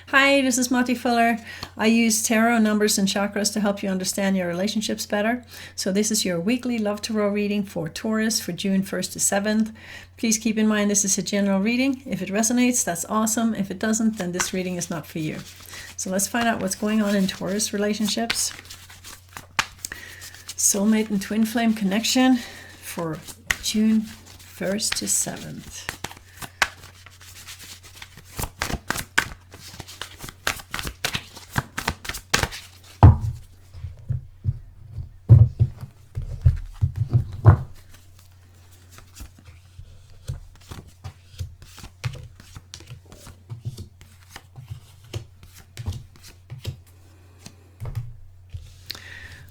Hi, this is Mati Fuller. I use tarot numbers and chakras to help you understand your relationships better. So this is your weekly love tarot reading for Taurus for June 1st to 7th. Please keep in mind this is a general reading. If it resonates, that's awesome. If it doesn't, then this reading is not for you. So let's find out what's going on in Taurus relationships. Soulmate and twin flame connection for June 1st to 7th.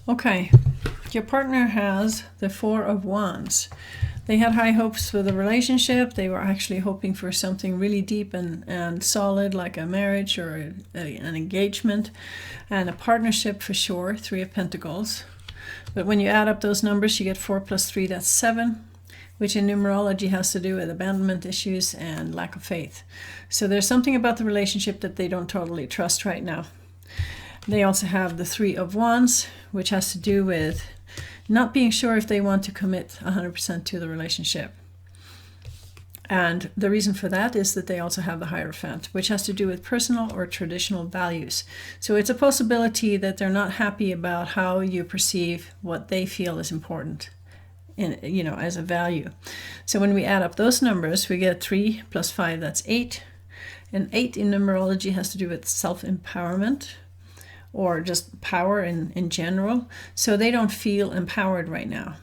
Okay, your partner has the Four of Wands. They had high hopes for the relationship. They were actually hoping for something really deep and solid, like a marriage or an engagement and a partnership for sure, Three of Pentacles. But when you add up those numbers, you get 4 plus 3, that's 7, which in numerology has to do with abandonment issues and lack of faith. So there's something about the relationship that they don't totally trust right now. They also have the Three of Wands, which has to do with not being sure if they want to commit 100% to the relationship. And the reason for that is that they also have the Hierophant, which has to do with personal or traditional values. So it's a possibility that they're not happy about how you perceive what they feel is important as a value. So when we add up those numbers, we get 3 plus 5, that's 8. And 8 in numerology has to do with self-empowerment, or just power in general. So they don't feel empowered right now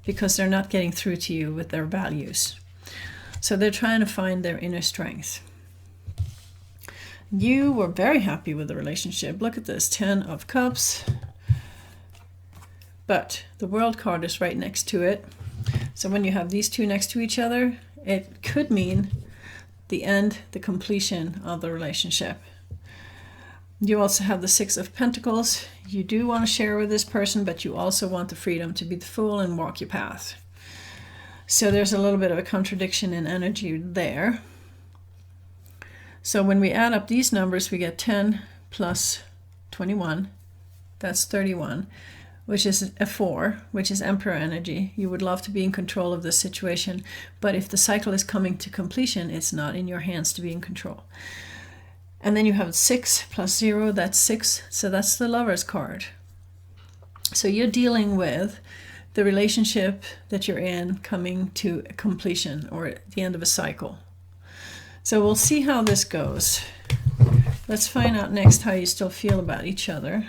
because they're not getting through to you with their values. So they're trying to find their inner strength. You were very happy with the relationship. Look at this, 10 of Cups. But the World card is right next to it. So when you have these two next to each other, it could mean the end, the completion of the relationship. You also have the Six of Pentacles. You do want to share with this person, but you also want the freedom to be the fool and walk your path. So there's a little bit of a contradiction in energy there. So when we add up these numbers, we get 10 plus 21. That's 31, which is a 4, which is Emperor energy. You would love to be in control of this situation, but if the cycle is coming to completion, it's not in your hands to be in control. And then you have 6 plus 0, that's 6. So that's the Lover's card. So you're dealing with the relationship that you're in coming to a completion or at the end of a cycle. So we'll see how this goes. Let's find out next how you still feel about each other.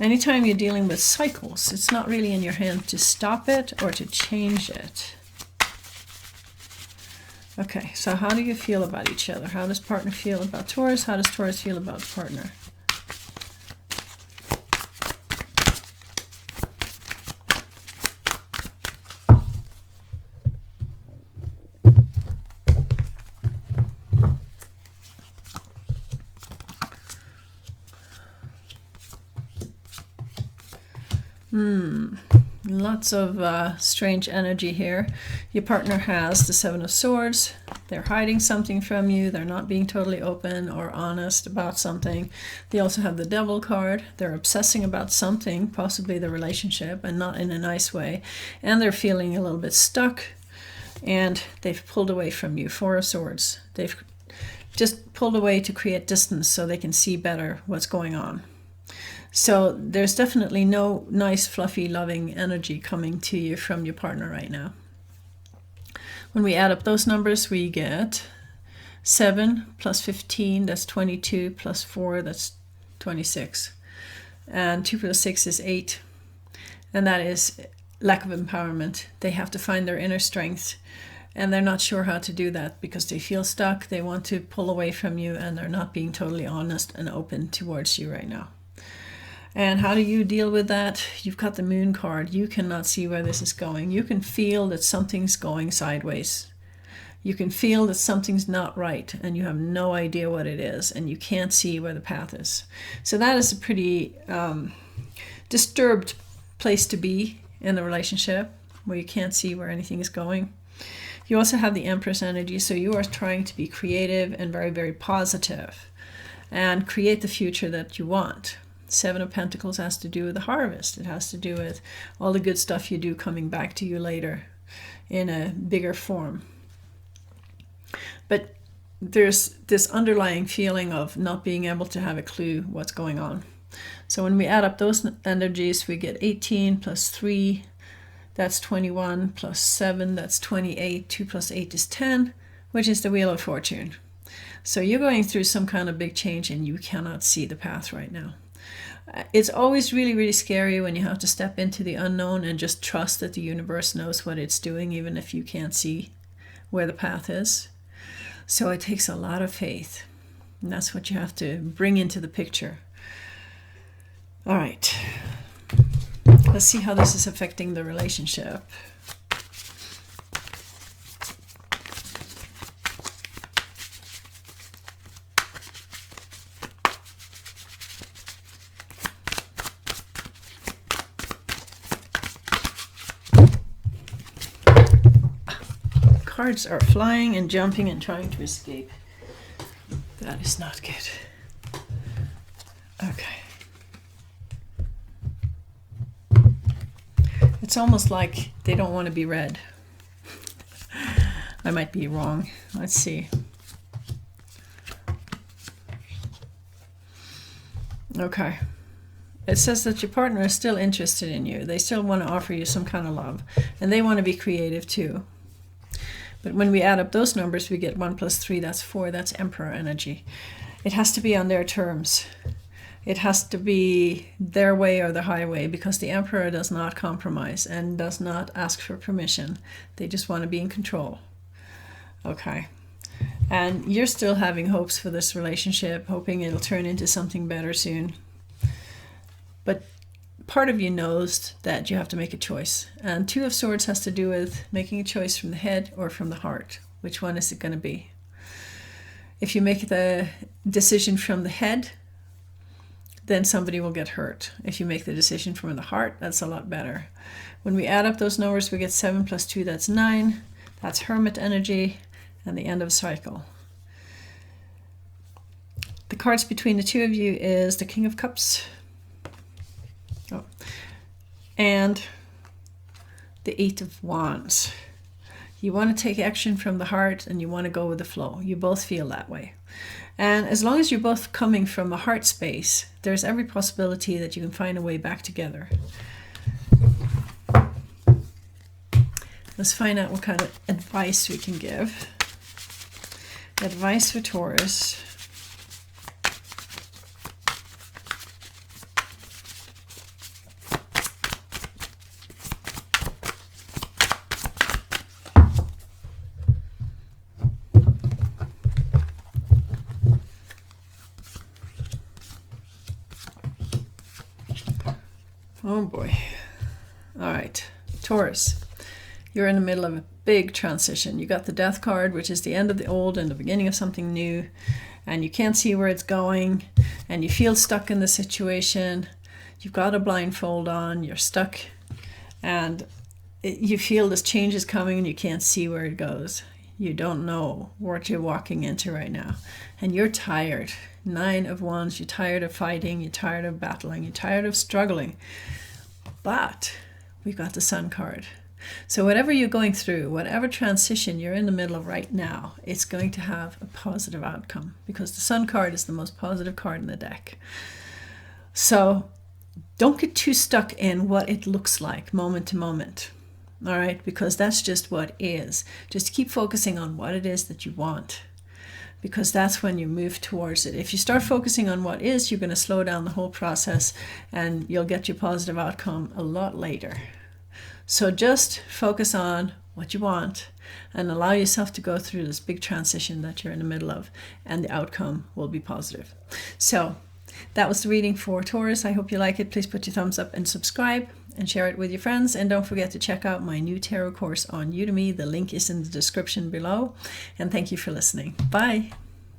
Anytime you're dealing with cycles, it's not really in your hand to stop it or to change it. Okay, so how do you feel about each other? How does partner feel about Taurus? How does Taurus feel about partner? Lots of strange energy here. Your partner has the Seven of Swords. They're hiding something from you. They're not being totally open or honest about something. They also have the Devil card. They're obsessing about something, possibly the relationship, and not in a nice way. And they're feeling a little bit stuck. And they've pulled away from you. Four of Swords. They've just pulled away to create distance so they can see better what's going on. So there's definitely no nice, fluffy, loving energy coming to you from your partner right now. When we add up those numbers, we get 7 plus 15, that's 22, plus 4, that's 26. And 2 plus 6 is 8. And that is lack of empowerment. They have to find their inner strength. And they're not sure how to do that because they feel stuck. They want to pull away from you and they're not being totally honest and open towards you right now. And how do you deal with that? You've got the Moon card. You cannot see where this is going. You can feel that something's going sideways. You can feel that something's not right and you have no idea what it is and you can't see where the path is. So that is a pretty disturbed place to be in the relationship where you can't see where anything is going. You also have the Empress energy, so you are trying to be creative and very, very positive and create the future that you want. Seven of Pentacles has to do with the harvest. It has to do with all the good stuff you do coming back to you later in a bigger form. But there's this underlying feeling of not being able to have a clue what's going on. So when we add up those energies, we get 18 plus 3, that's 21, plus 7, that's 28. 2 plus 8 is 10, which is the Wheel of Fortune. So you're going through some kind of big change and you cannot see the path right now. It's always really, really scary when you have to step into the unknown and just trust that the universe knows what it's doing, even if you can't see where the path is. So it takes a lot of faith. And that's what you have to bring into the picture. All right. Let's see how this is affecting the relationship. Cards are flying and jumping and trying to escape. That is not good. Okay. It's almost like they don't want to be read. I might be wrong. Let's see. Okay. It says that your partner is still interested in you. They still want to offer you some kind of love. And they want to be creative too. But when we add up those numbers, we get 1 plus 3, that's 4, that's Emperor energy. It has to be on their terms. It has to be their way or the highway, because the Emperor does not compromise and does not ask for permission. They just want to be in control. Okay. And you're still having hopes for this relationship, hoping it'll turn into something better soon. But part of you knows that you have to make a choice. And 2 of Swords has to do with making a choice from the head or from the heart. Which one is it going to be? If you make the decision from the head, then somebody will get hurt. If you make the decision from the heart, that's a lot better. When we add up those numbers, we get 7 plus 2, that's 9. That's Hermit energy and the end of cycle. The cards between the 2 of you is the King of Cups. Oh. And the 8 of Wands. You want to take action from the heart and you want to go with the flow. You both feel that way. And as long as you're both coming from a heart space, there's every possibility that you can find a way back together. Let's find out what kind of advice we can give. Advice for Taurus. Oh boy. All right, Taurus, you're in the middle of a big transition. You got the Death card, which is the end of the old and the beginning of something new, and you can't see where it's going, and you feel stuck in the situation. You've got a blindfold on, you're stuck, and you feel this change is coming and you can't see where it goes. You don't know what you're walking into right now, and you're tired. 9 of Wands, you're tired of fighting, you're tired of battling, you're tired of struggling. But we've got the Sun card. So whatever you're going through, whatever transition you're in the middle of right now, it's going to have a positive outcome, because the Sun card is the most positive card in the deck. So don't get too stuck in what it looks like moment to moment. All right, because that's just what is. Just keep focusing on what it is that you want, because that's when you move towards it. If you start focusing on what is, you're going to slow down the whole process and you'll get your positive outcome a lot later. So just focus on what you want and allow yourself to go through this big transition that you're in the middle of, and the outcome will be positive. So that was the reading for Taurus. I hope you like it. Please put your thumbs up and subscribe and share it with your friends. And don't forget to check out my new tarot course on Udemy. The link is in the description below. And thank you for listening. Bye.